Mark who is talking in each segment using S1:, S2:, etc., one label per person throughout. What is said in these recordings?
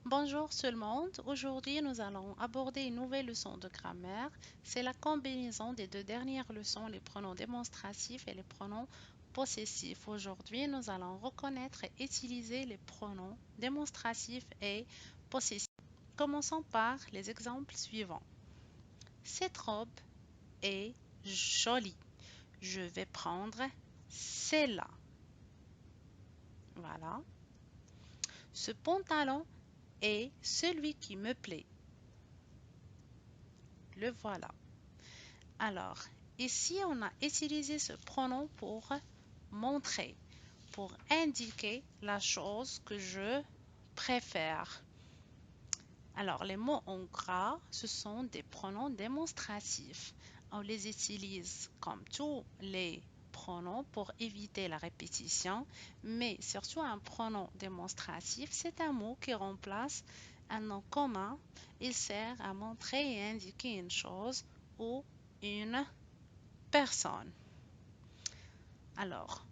S1: Bonjour tout le monde, aujourd'hui nous allons aborder une nouvelle leçon de grammaire. C'est la combinaison des deux dernières leçons, les pronoms démonstratifs et les pronoms possessifs. Aujourd'hui nous allons reconnaître et utiliser les pronoms démonstratifs et possessifs. Commençons par les exemples suivants. Cette robe est jolie. Je vais prendre celle-là. Voilà. Ce pantalon est celui qui me plaît. Le voilà. Alors, ici, on a utilisé ce pronom pour montrer, pour indiquer la chose que je préfère. Alors, les mots en gras, ce sont des pronoms démonstratifs. On les utilise comme tous les pronoms pour éviter la répétition, mais surtout un pronom démonstratif, c'est un mot qui remplace un nom commun. Il sert à montrer et indiquer une chose ou une personne. Alors,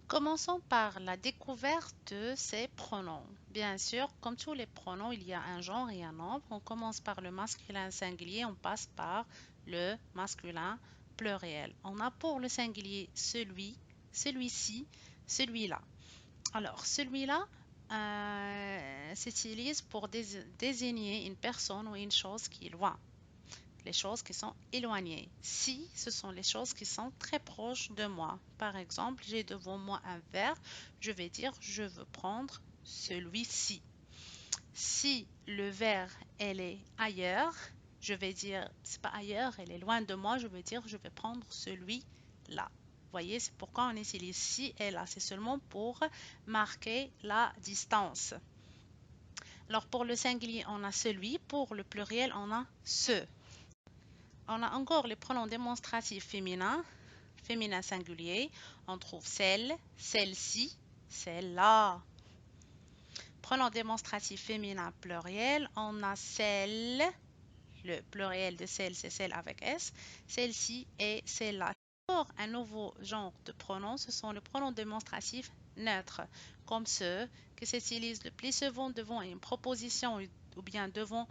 S1: commençons par la découverte de ces pronoms. Bien sûr, comme tous les pronoms, il y a un genre et un nombre. On commence par le masculin singulier, on passe par le masculin pluriel. On a pour le singulier celui, celui-ci, celui-là. Alors, celui-là s'utilise pour désigner une personne ou une chose qui est loin. Les choses qui sont éloignées. Si, ce sont les choses qui sont très proches de moi. Par exemple, j'ai devant moi un verre, je vais dire je veux prendre celui-ci. Si le verre, elle est ailleurs, je vais dire c'est pas ailleurs, elle est loin de moi, je vais dire je vais prendre celui-là. Vous voyez, c'est pourquoi on utilise si et là. C'est seulement pour marquer la distance. Alors pour le singulier, on a celui. Pour le pluriel, on a ce. On a encore les pronoms démonstratifs féminins, féminin singulier. On trouve celle, celle-ci, celle-là. Pronom démonstratif féminin pluriel, on a celle, le pluriel de celle, c'est celle avec S, celle-ci et celle-là. Encore un nouveau genre de pronoms, ce sont les pronoms démonstratifs neutres, comme ceux qui s'utilisent le plus souvent devant une proposition ou bien devant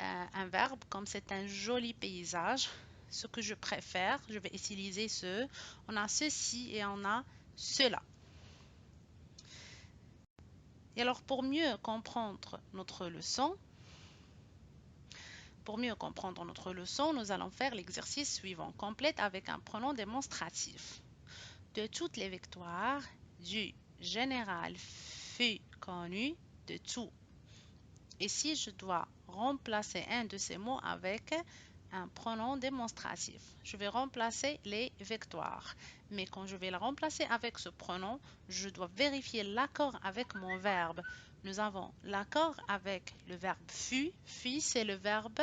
S1: un verbe, comme c'est un joli paysage. Ce que je préfère, je vais utiliser ce. On a ceci et on a cela. Et alors, pour mieux comprendre notre leçon, nous allons faire l'exercice suivant. Complète avec un pronom démonstratif. De toutes les victoires, du général fut connu de tout. Et si je dois remplacer un de ces mots avec un pronom démonstratif, je vais remplacer les victoires. Mais quand je vais la remplacer avec ce pronom, je dois vérifier l'accord avec mon verbe. Nous avons l'accord avec le verbe fut. Fut, c'est le verbe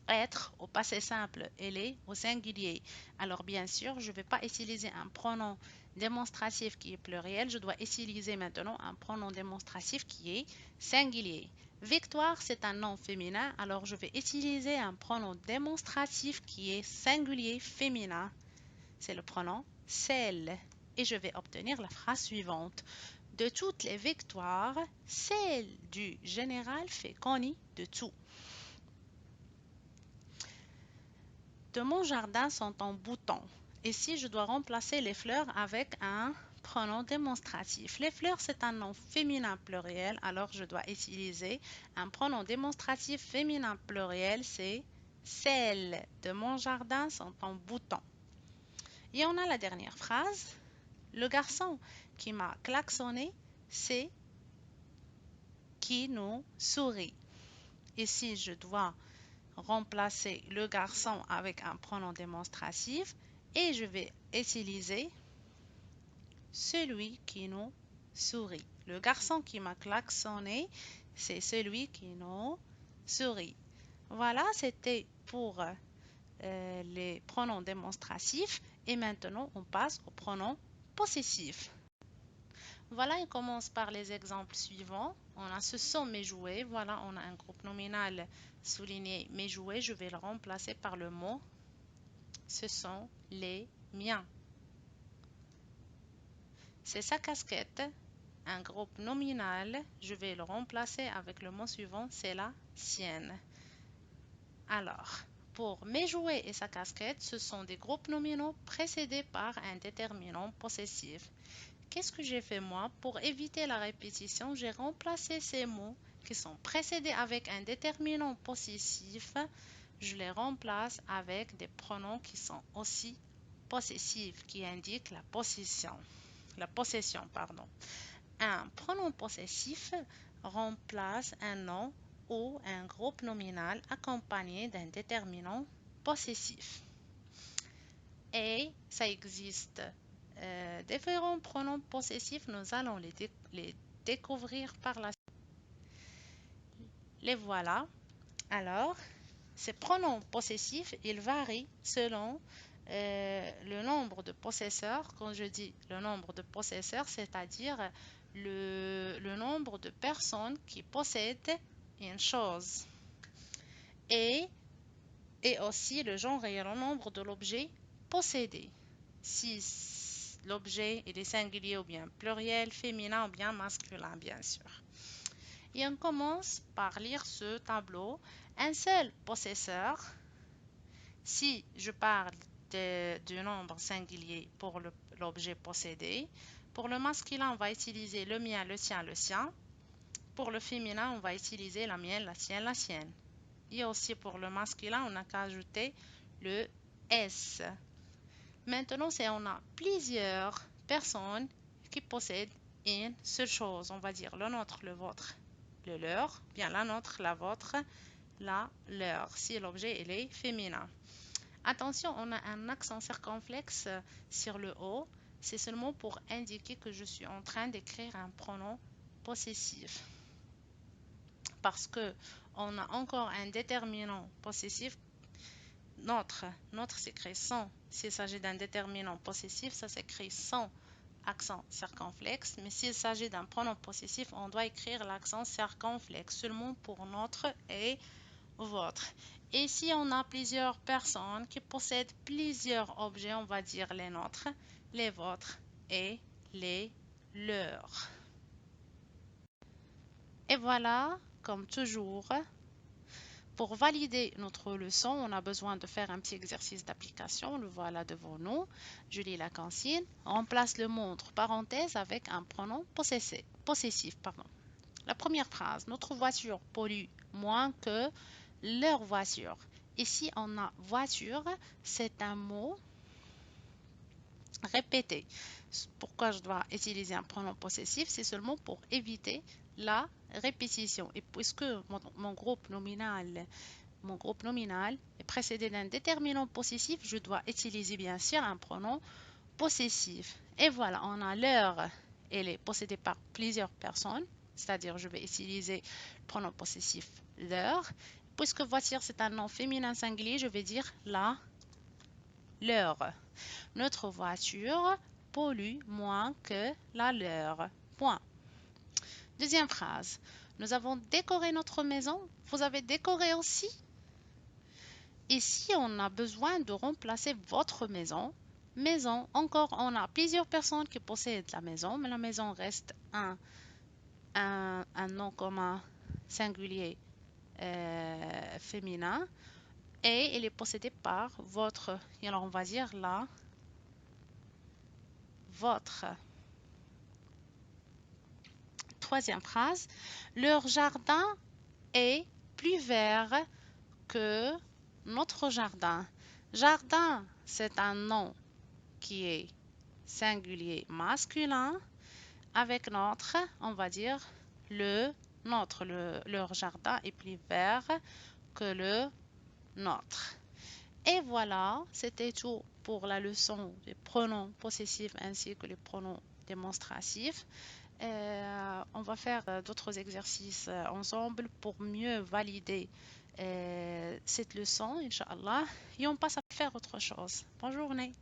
S1: être au passé simple. Elle est au singulier. Alors bien sûr, je ne vais pas utiliser un pronom démonstratif qui est pluriel. Je dois utiliser maintenant un pronom démonstratif qui est singulier. Victoire, c'est un nom féminin. Alors je vais utiliser un pronom démonstratif qui est singulier féminin. C'est le pronom celle. Et je vais obtenir la phrase suivante. De toutes les victoires, celle du général fait connu de tout. De mon jardin sont en bouton. Ici, je dois remplacer les fleurs avec un pronom démonstratif. Les fleurs, c'est un nom féminin pluriel, alors je dois utiliser un pronom démonstratif féminin pluriel, c'est celles de mon jardin sont en bouton. Et on a la dernière phrase. Le garçon qui m'a klaxonné, c'est qui nous sourit. Ici, je dois remplacer le garçon avec un pronom démonstratif et je vais utiliser celui qui nous sourit. Le garçon qui m'a klaxonné, c'est celui qui nous sourit. Voilà, c'était pour les pronoms démonstratifs et maintenant on passe aux pronoms possessifs. Voilà, on commence par les exemples suivants. On a ce sont mes jouets. Voilà, on a un groupe nominal souligné mes jouets. Je vais le remplacer par le mot ce sont les miens. C'est sa casquette. un groupe nominal, je vais le remplacer avec le mot suivant, c'est la sienne. Alors, pour mes jouets et sa casquette, ce sont des groupes nominaux précédés par un déterminant possessif. Qu'est-ce que j'ai fait moi? Pour éviter la répétition, j'ai remplacé ces mots qui sont précédés avec un déterminant possessif. Je les remplace avec des pronoms qui sont aussi possessifs, qui indiquent la possession. La possession, pardon. Un pronom possessif remplace un nom ou un groupe nominal accompagné d'un déterminant possessif. Et ça existe différents pronoms possessifs, nous allons les découvrir par la suite. Les voilà. Alors, ces pronoms possessifs, ils varient selon le nombre de possesseurs. Quand je dis le nombre de possesseurs, c'est-à-dire le nombre de personnes qui possèdent une chose. Et, et aussi le genre et le nombre de l'objet possédé. Si l'objet est singulier ou bien pluriel, féminin ou bien masculin, bien sûr. Et on commence par lire ce tableau. Un seul possesseur, si je parle du nombre singulier pour l'objet possédé, pour le masculin, on va utiliser le mien, le sien, le sien. Pour le féminin, on va utiliser la mienne, la sienne, la sienne. Et aussi pour le masculin, on n'a qu'à ajouter le S. Maintenant, c'est on a plusieurs personnes qui possèdent une seule chose. On va dire le nôtre, le vôtre, le leur, bien la nôtre, la vôtre, la leur, si l'objet est féminin. Attention, on a un accent circonflexe sur le O. C'est seulement pour indiquer que je suis en train d'écrire un pronom possessif. Parce que on a encore un déterminant possessif. Notre s'écrit sans. S'il s'agit d'un déterminant possessif, ça s'écrit sans accent circonflexe. Mais s'il s'agit d'un pronom possessif, on doit écrire l'accent circonflexe seulement pour notre et votre. Et si on a plusieurs personnes qui possèdent plusieurs objets, on va dire les nôtres, les vôtres et les leurs. Et voilà, comme toujours, pour valider notre leçon, on a besoin de faire un petit exercice d'application. Le voilà devant nous. Je lis la consigne. On remplace le mot entre parenthèses avec un pronom possessif. La première phrase, notre voiture pollue moins que leur voiture. Ici, on a voiture, c'est un mot répété. Pourquoi je dois utiliser un pronom possessif? C'est seulement pour éviter la répétition. Et puisque mon groupe nominal est précédé d'un déterminant possessif, je dois utiliser bien sûr un pronom possessif. Et voilà, on a leur, elle est possédée par plusieurs personnes, c'est-à-dire je vais utiliser le pronom possessif leur. Puisque voiture c'est un nom féminin singulier, je vais dire la, leur. Notre voiture pollue moins que la leur. Point. Deuxième phrase. Nous avons décoré notre maison. Vous avez décoré aussi? Ici, on a besoin de remplacer votre maison. Maison, encore, on a plusieurs personnes qui possèdent la maison, mais la maison reste un nom commun singulier féminin et elle est possédée par votre. Et alors, on va dire la, votre. Troisième phrase, leur jardin est plus vert que notre jardin. Jardin, c'est un nom qui est singulier masculin. Avec notre, on va dire leur jardin est plus vert que le nôtre. Et voilà, c'était tout pour la leçon des pronoms possessifs ainsi que les pronoms démonstratifs. On va faire d'autres exercices ensemble pour mieux valider cette leçon, Inch'Allah. Et on passe à faire autre chose. Bonne journée.